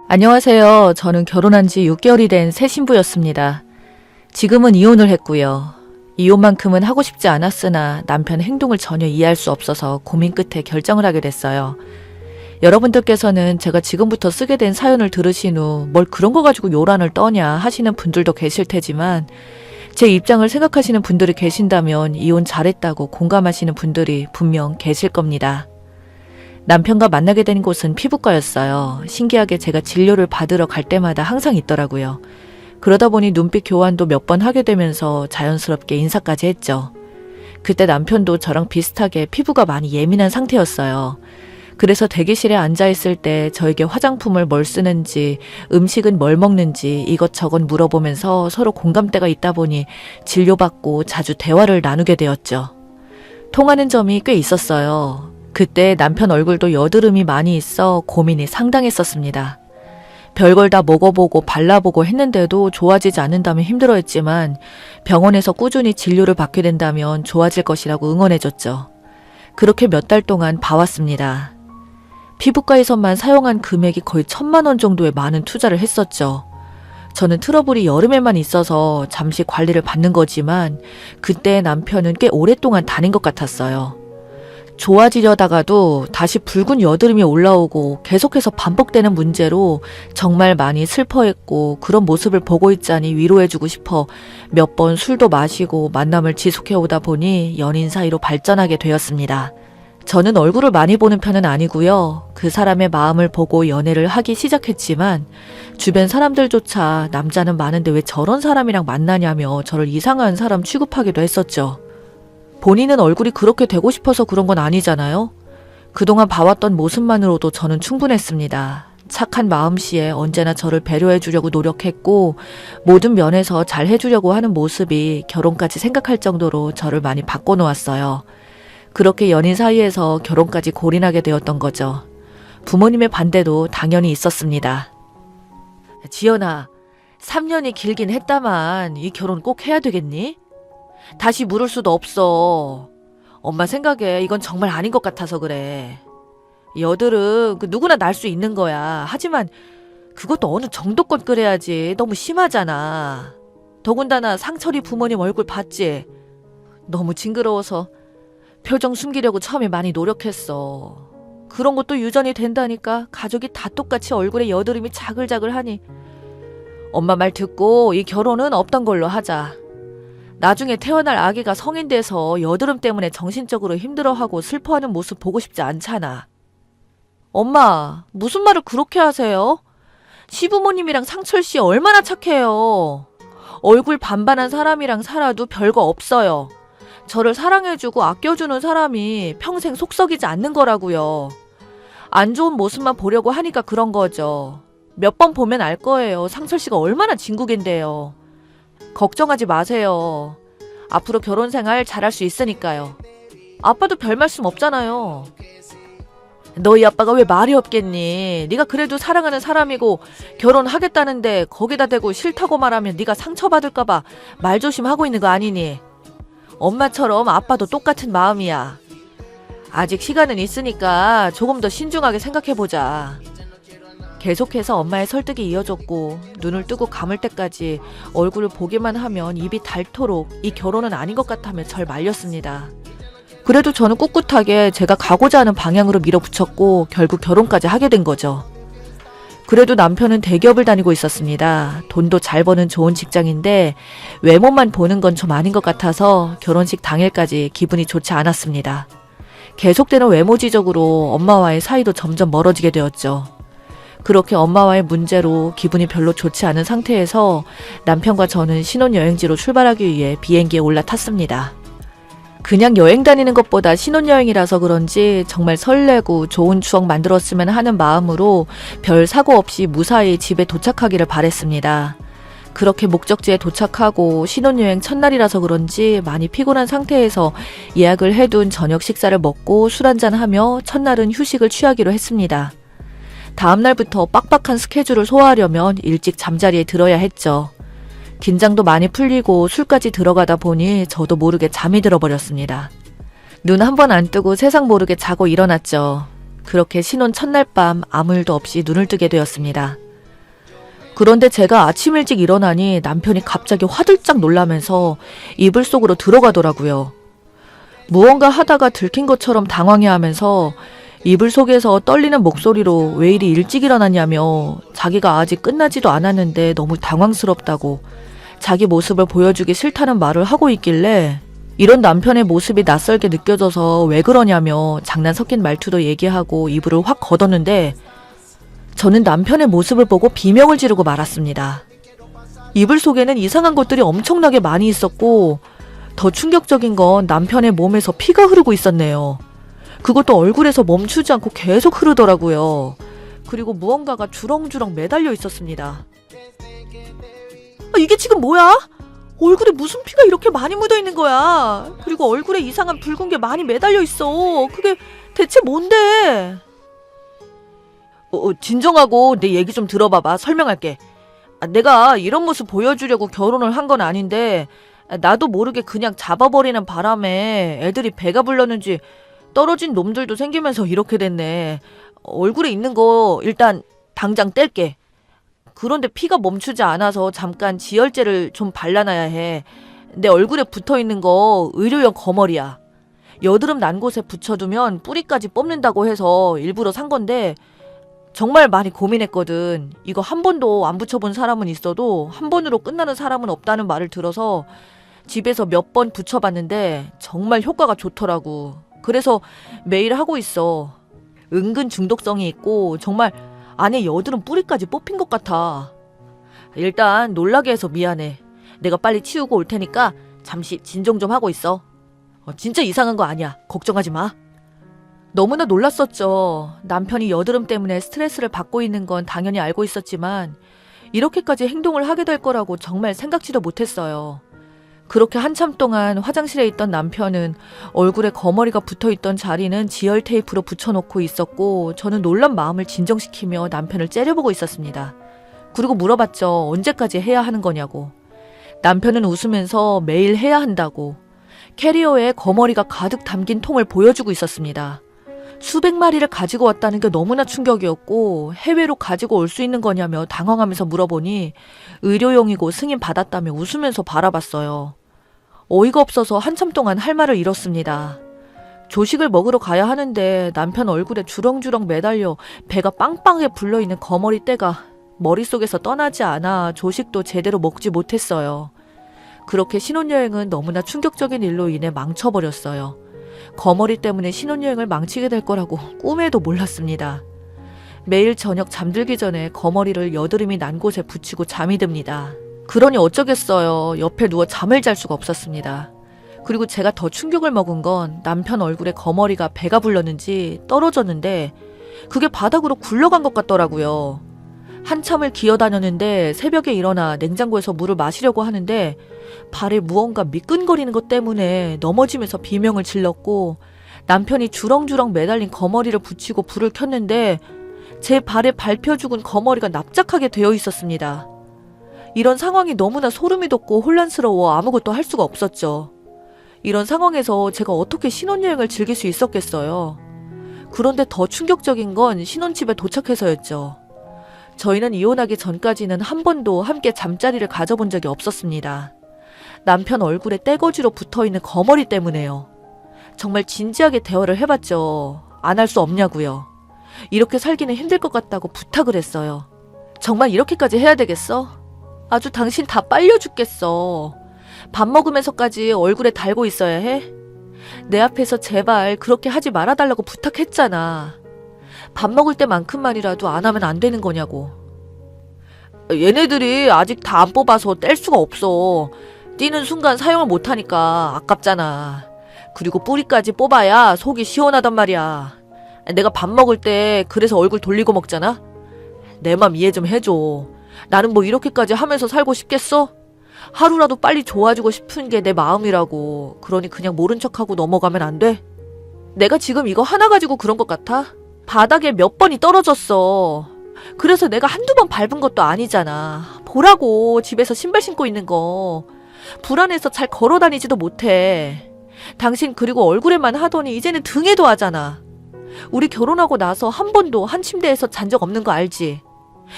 안녕하세요. 저는 결혼한 지 6개월이 된 새 신부였습니다. 지금은 이혼을 했고요. 이혼만큼은 하고 싶지 않았으나 남편 행동을 전혀 이해할 수 없어서 고민 끝에 결정을 하게 됐어요. 여러분들께서는 제가 지금부터 쓰게 된 사연을 들으신 후 뭘 그런 거 가지고 요란을 떠냐 하시는 분들도 계실 테지만 제 입장을 생각하시는 분들이 계신다면 이혼 잘했다고 공감하시는 분들이 분명 계실 겁니다. 남편과 만나게 된 곳은 피부과였어요. 신기하게 제가 진료를 받으러 갈 때마다 항상 있더라고요. 그러다 보니 눈빛 교환도 몇 번 하게 되면서 자연스럽게 인사까지 했죠. 그때 남편도 저랑 비슷하게 피부가 많이 예민한 상태였어요. 그래서 대기실에 앉아있을 때 저에게 화장품을 뭘 쓰는지, 음식은 뭘 먹는지 이것저것 물어보면서 서로 공감대가 있다 보니 진료받고 자주 대화를 나누게 되었죠. 통하는 점이 꽤 있었어요. 그때 남편 얼굴도 여드름이 많이 있어 고민이 상당했었습니다. 별걸 다 먹어보고 발라보고 했는데도 좋아지지 않는다면 힘들어했지만 병원에서 꾸준히 진료를 받게 된다면 좋아질 것이라고 응원해줬죠. 그렇게 몇 달 동안 봐왔습니다. 피부과에서만 사용한 금액이 거의 1,000만 원 정도의 많은 투자를 했었죠. 저는 트러블이 여름에만 있어서 잠시 관리를 받는 거지만 그때 남편은 꽤 오랫동안 다닌 것 같았어요. 좋아지려다가도 다시 붉은 여드름이 올라오고 계속해서 반복되는 문제로 정말 많이 슬퍼했고 그런 모습을 보고 있자니 위로해주고 싶어 몇 번 술도 마시고 만남을 지속해오다 보니 연인 사이로 발전하게 되었습니다. 저는 얼굴을 많이 보는 편은 아니고요. 그 사람의 마음을 보고 연애를 하기 시작했지만 주변 사람들조차 남자는 많은데 왜 저런 사람이랑 만나냐며 저를 이상한 사람 취급하기도 했었죠. 본인은 얼굴이 그렇게 되고 싶어서 그런 건 아니잖아요. 그동안 봐왔던 모습만으로도 저는 충분했습니다. 착한 마음씨에 언제나 저를 배려해 주려고 노력했고 모든 면에서 잘 해주려고 하는 모습이 결혼까지 생각할 정도로 저를 많이 바꿔놓았어요. 그렇게 연인 사이에서 결혼까지 골인하게 되었던 거죠. 부모님의 반대도 당연히 있었습니다. 지연아, 3년이 길긴 했다만 이 결혼 꼭 해야 되겠니? 다시 물을 수도 없어. 엄마 생각에 이건 정말 아닌 것 같아서 그래. 여드름 누구나 날 수 있는 거야. 하지만 그것도 어느 정도껏 그래야지. 너무 심하잖아. 더군다나 상철이 부모님 얼굴 봤지? 너무 징그러워서 표정 숨기려고 처음에 많이 노력했어. 그런 것도 유전이 된다니까. 가족이 다 똑같이 얼굴에 여드름이 자글자글하니. 엄마 말 듣고 이 결혼은 없던 걸로 하자. 나중에 태어날 아기가 성인 돼서 여드름 때문에 정신적으로 힘들어하고 슬퍼하는 모습 보고 싶지 않잖아. 엄마, 무슨 말을 그렇게 하세요? 시부모님이랑 상철 씨 얼마나 착해요. 얼굴 반반한 사람이랑 살아도 별거 없어요. 저를 사랑해주고 아껴주는 사람이 평생 속 썩이지 않는 거라고요. 안 좋은 모습만 보려고 하니까 그런 거죠. 몇 번 보면 알 거예요. 상철 씨가 얼마나 진국인데요. 걱정하지 마세요. 앞으로 결혼 생활 잘할 수 있으니까요. 아빠도 별 말씀 없잖아요. 너희 아빠가 왜 말이 없겠니? 네가 그래도 사랑하는 사람이고 결혼하겠다는데 거기다 대고 싫다고 말하면 네가 상처받을까 봐 말조심하고 있는 거 아니니? 엄마처럼 아빠도 똑같은 마음이야. 아직 시간은 있으니까 조금 더 신중하게 생각해보자. 계속해서 엄마의 설득이 이어졌고 눈을 뜨고 감을 때까지 얼굴을 보기만 하면 입이 닳도록 이 결혼은 아닌 것 같다며 절 말렸습니다. 그래도 저는 꿋꿋하게 제가 가고자 하는 방향으로 밀어붙였고 결국 결혼까지 하게 된 거죠. 그래도 남편은 대기업을 다니고 있었습니다. 돈도 잘 버는 좋은 직장인데 외모만 보는 건 좀 아닌 것 같아서 결혼식 당일까지 기분이 좋지 않았습니다. 계속되는 외모 지적으로 엄마와의 사이도 점점 멀어지게 되었죠. 그렇게 엄마와의 문제로 기분이 별로 좋지 않은 상태에서 남편과 저는 신혼여행지로 출발하기 위해 비행기에 올라탔습니다. 그냥 여행 다니는 것보다 신혼여행이라서 그런지 정말 설레고 좋은 추억 만들었으면 하는 마음으로 별 사고 없이 무사히 집에 도착하기를 바랬습니다. 그렇게 목적지에 도착하고 신혼여행 첫날이라서 그런지 많이 피곤한 상태에서 예약을 해둔 저녁 식사를 먹고 술 한잔하며 첫날은 휴식을 취하기로 했습니다. 다음날부터 빡빡한 스케줄을 소화하려면 일찍 잠자리에 들어야 했죠. 긴장도 많이 풀리고 술까지 들어가다 보니 저도 모르게 잠이 들어버렸습니다. 눈 한 번 안 뜨고 세상 모르게 자고 일어났죠. 그렇게 신혼 첫날 밤 아무 일도 없이 눈을 뜨게 되었습니다. 그런데 제가 아침 일찍 일어나니 남편이 갑자기 화들짝 놀라면서 이불 속으로 들어가더라고요. 무언가 하다가 들킨 것처럼 당황해하면서 이불 속에서 떨리는 목소리로 왜 이리 일찍 일어났냐며 자기가 아직 끝나지도 않았는데 너무 당황스럽다고 자기 모습을 보여주기 싫다는 말을 하고 있길래 이런 남편의 모습이 낯설게 느껴져서 왜 그러냐며 장난 섞인 말투도 얘기하고 이불을 확 걷었는데 저는 남편의 모습을 보고 비명을 지르고 말았습니다. 이불 속에는 이상한 것들이 엄청나게 많이 있었고 더 충격적인 건 남편의 몸에서 피가 흐르고 있었네요. 그것도 얼굴에서 멈추지 않고 계속 흐르더라고요. 그리고 무언가가 주렁주렁 매달려 있었습니다. 이게 지금 뭐야? 얼굴에 무슨 피가 이렇게 많이 묻어 있는 거야? 그리고 얼굴에 이상한 붉은 게 많이 매달려 있어. 그게 대체 뭔데? 진정하고 내 얘기 좀 들어봐봐. 설명할게. 내가 이런 모습 보여주려고 결혼을 한 건 아닌데 나도 모르게 그냥 잡아버리는 바람에 애들이 배가 불렀는지 떨어진 놈들도 생기면서 이렇게 됐네. 얼굴에 있는 거 일단 당장 뗄게. 그런데 피가 멈추지 않아서 잠깐 지혈제를 좀 발라놔야 해. 내 얼굴에 붙어있는 거 의료용 거머리야. 여드름 난 곳에 붙여두면 뿌리까지 뽑는다고 해서 일부러 산 건데 정말 많이 고민했거든. 이거 한 번도 안 붙여본 사람은 있어도 한 번으로 끝나는 사람은 없다는 말을 들어서 집에서 몇 번 붙여봤는데 정말 효과가 좋더라고. 그래서 매일 하고 있어. 은근 중독성이 있고 정말 안에 여드름 뿌리까지 뽑힌 것 같아. 일단 놀라게 해서 미안해. 내가 빨리 치우고 올 테니까 잠시 진정 좀 하고 있어. 진짜 이상한 거 아니야. 걱정하지 마. 너무나 놀랐었죠. 남편이 여드름 때문에 스트레스를 받고 있는 건 당연히 알고 있었지만 이렇게까지 행동을 하게 될 거라고 정말 생각지도 못했어요. 그렇게 한참 동안 화장실에 있던 남편은 얼굴에 거머리가 붙어있던 자리는 지혈 테이프로 붙여놓고 있었고 저는 놀란 마음을 진정시키며 남편을 째려보고 있었습니다. 그리고 물어봤죠. 언제까지 해야 하는 거냐고. 남편은 웃으면서 매일 해야 한다고 캐리어에 거머리가 가득 담긴 통을 보여주고 있었습니다. 수백 마리를 가지고 왔다는 게 너무나 충격이었고 해외로 가지고 올 수 있는 거냐며 당황하면서 물어보니 의료용이고 승인 받았다며 웃으면서 바라봤어요. 어이가 없어서 한참 동안 할 말을 잃었습니다. 조식을 먹으러 가야 하는데 남편 얼굴에 주렁주렁 매달려 배가 빵빵하게 불러있는 거머리 떼가 머릿속에서 떠나지 않아 조식도 제대로 먹지 못했어요. 그렇게 신혼여행은 너무나 충격적인 일로 인해 망쳐버렸어요. 거머리 때문에 신혼여행을 망치게 될 거라고 꿈에도 몰랐습니다. 매일 저녁 잠들기 전에 거머리를 여드름이 난 곳에 붙이고 잠이 듭니다. 그러니 어쩌겠어요. 옆에 누워 잠을 잘 수가 없었습니다. 그리고 제가 더 충격을 먹은 건 남편 얼굴에 거머리가 배가 불렀는지 떨어졌는데 그게 바닥으로 굴러간 것 같더라고요. 한참을 기어다녔는데 새벽에 일어나 냉장고에서 물을 마시려고 하는데 발에 무언가 미끈거리는 것 때문에 넘어지면서 비명을 질렀고 남편이 주렁주렁 매달린 거머리를 붙이고 불을 켰는데 제 발에 밟혀 죽은 거머리가 납작하게 되어 있었습니다. 이런 상황이 너무나 소름이 돋고 혼란스러워 아무것도 할 수가 없었죠. 이런 상황에서 제가 어떻게 신혼여행을 즐길 수 있었겠어요. 그런데 더 충격적인 건 신혼집에 도착해서였죠. 저희는 이혼하기 전까지는 한 번도 함께 잠자리를 가져본 적이 없었습니다. 남편 얼굴에 떼거지로 붙어있는 거머리 때문에요. 정말 진지하게 대화를 해봤죠. 안 할 수 없냐고요. 이렇게 살기는 힘들 것 같다고 부탁을 했어요. 정말 이렇게까지 해야 되겠어? 아주 당신 다 빨려 죽겠어. 밥 먹으면서까지 얼굴에 달고 있어야 해? 내 앞에서 제발 그렇게 하지 말아달라고 부탁했잖아. 밥 먹을 때만큼만이라도 안 하면 안 되는 거냐고. 얘네들이 아직 다 안 뽑아서 뗄 수가 없어. 띄는 순간 사용을 못하니까 아깝잖아. 그리고 뿌리까지 뽑아야 속이 시원하단 말이야. 내가 밥 먹을 때 그래서 얼굴 돌리고 먹잖아. 내 맘 이해 좀 해줘. 나는 뭐 이렇게까지 하면서 살고 싶겠어? 하루라도 빨리 좋아지고 싶은 게 내 마음이라고. 그러니 그냥 모른 척하고 넘어가면 안 돼? 내가 지금 이거 하나 가지고 그런 것 같아? 바닥에 몇 번이 떨어졌어. 그래서 내가 한두 번 밟은 것도 아니잖아. 보라고 집에서 신발 신고 있는 거. 불안해서 잘 걸어 다니지도 못해. 당신 그리고 얼굴에만 하더니 이제는 등에도 하잖아. 우리 결혼하고 나서 한 번도 한 침대에서 잔 적 없는 거 알지?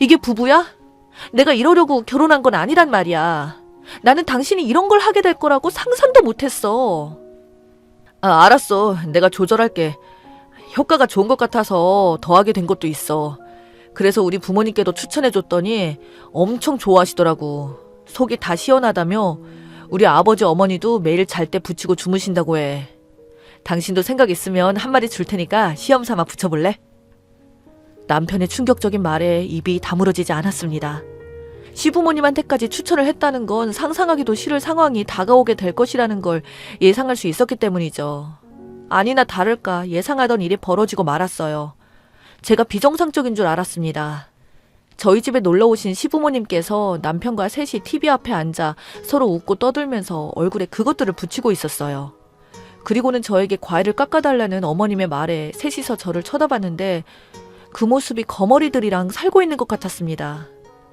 이게 부부야? 내가 이러려고 결혼한 건 아니란 말이야. 나는 당신이 이런 걸 하게 될 거라고 상상도 못했어. 알았어. 내가 조절할게. 효과가 좋은 것 같아서 더 하게 된 것도 있어. 그래서 우리 부모님께도 추천해줬더니 엄청 좋아하시더라고. 속이 다 시원하다며 우리 아버지 어머니도 매일 잘 때 붙이고 주무신다고 해. 당신도 생각 있으면 한 마디 줄 테니까 시험 삼아 붙여볼래? 남편의 충격적인 말에 입이 다물어지지 않았습니다. 시부모님한테까지 추천을 했다는 건 상상하기도 싫을 상황이 다가오게 될 것이라는 걸 예상할 수 있었기 때문이죠. 아니나 다를까 예상하던 일이 벌어지고 말았어요. 제가 비정상적인 줄 알았습니다. 저희 집에 놀러 오신 시부모님께서 남편과 셋이 TV 앞에 앉아 서로 웃고 떠들면서 얼굴에 그것들을 붙이고 있었어요. 그리고는 저에게 과일을 깎아달라는 어머님의 말에 셋이서 저를 쳐다봤는데 그 모습이 거머리들이랑 살고 있는 것 같았습니다.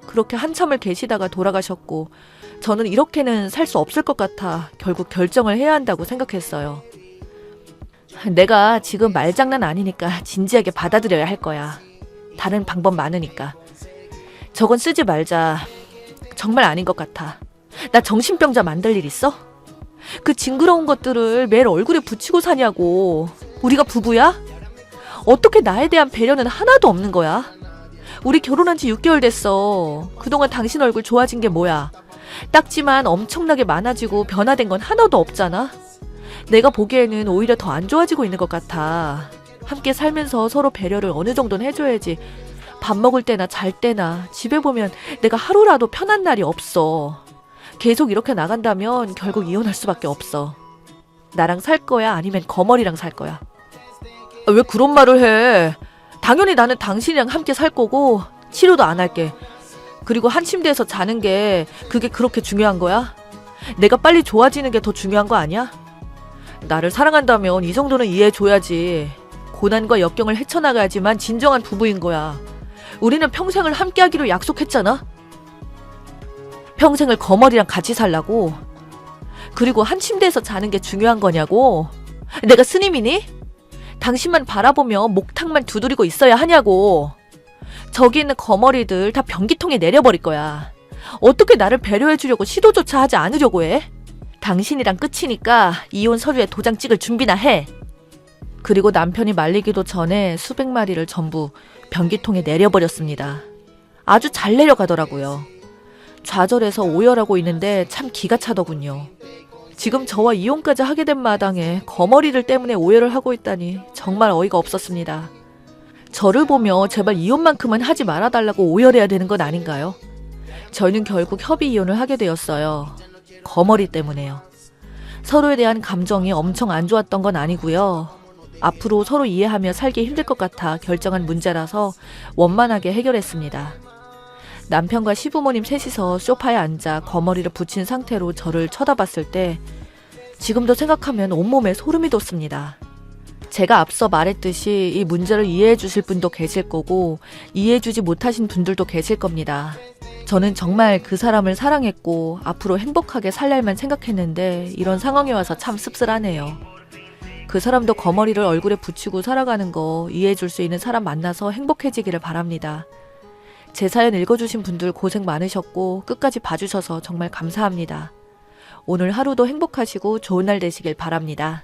그렇게 한참을 계시다가 돌아가셨고 저는 이렇게는 살 수 없을 것 같아 결국 결정을 해야 한다고 생각했어요. 내가 지금 말장난 아니니까 진지하게 받아들여야 할 거야. 다른 방법 많으니까. 저건 쓰지 말자. 정말 아닌 것 같아. 나 정신병자 만들 일 있어? 그 징그러운 것들을 매일 얼굴에 붙이고 사냐고. 우리가 부부야? 어떻게 나에 대한 배려는 하나도 없는 거야? 우리 결혼한 지 6개월 됐어. 그동안 당신 얼굴 좋아진 게 뭐야? 딱지만 엄청나게 많아지고 변화된 건 하나도 없잖아? 내가 보기에는 오히려 더 안 좋아지고 있는 것 같아. 함께 살면서 서로 배려를 어느 정도는 해줘야지. 밥 먹을 때나 잘 때나 집에 보면 내가 하루라도 편한 날이 없어. 계속 이렇게 나간다면 결국 이혼할 수밖에 없어. 나랑 살 거야? 아니면 거머리랑 살 거야? 왜 그런 말을 해? 당연히 나는 당신이랑 함께 살 거고 치료도 안 할게. 그리고 한 침대에서 자는 게 그게 그렇게 중요한 거야? 내가 빨리 좋아지는 게 더 중요한 거 아니야? 나를 사랑한다면 이 정도는 이해해줘야지. 고난과 역경을 헤쳐나가야지만 진정한 부부인 거야. 우리는 평생을 함께하기로 약속했잖아. 평생을 거머리랑 같이 살라고? 그리고 한 침대에서 자는 게 중요한 거냐고? 내가 스님이니? 당신만 바라보며 목탁만 두드리고 있어야 하냐고. 저기 있는 거머리들 다 변기통에 내려버릴 거야. 어떻게 나를 배려해주려고 시도조차 하지 않으려고 해? 당신이랑 끝이니까 이혼 서류에 도장 찍을 준비나 해. 그리고 남편이 말리기도 전에 수백 마리를 전부 변기통에 내려버렸습니다. 아주 잘 내려가더라고요. 좌절해서 오열하고 있는데 참 기가 차더군요. 지금 저와 이혼까지 하게 된 마당에 거머리들 때문에 오열을 하고 있다니 정말 어이가 없었습니다. 저를 보며 제발 이혼만큼은 하지 말아달라고 오열해야 되는 건 아닌가요? 저희는 결국 협의 이혼을 하게 되었어요. 거머리 때문에요. 서로에 대한 감정이 엄청 안 좋았던 건 아니고요. 앞으로 서로 이해하며 살기 힘들 것 같아 결정한 문제라서 원만하게 해결했습니다. 남편과 시부모님 셋이서 소파에 앉아 거머리를 붙인 상태로 저를 쳐다봤을 때 지금도 생각하면 온몸에 소름이 돋습니다. 제가 앞서 말했듯이 이 문제를 이해해 주실 분도 계실 거고 이해해 주지 못하신 분들도 계실 겁니다. 저는 정말 그 사람을 사랑했고 앞으로 행복하게 살 날만 생각했는데 이런 상황에 와서 참 씁쓸하네요. 그 사람도 거머리를 얼굴에 붙이고 살아가는 거 이해해 줄 수 있는 사람 만나서 행복해지기를 바랍니다. 제 사연 읽어주신 분들 고생 많으셨고 끝까지 봐주셔서 정말 감사합니다. 오늘 하루도 행복하시고 좋은 날 되시길 바랍니다.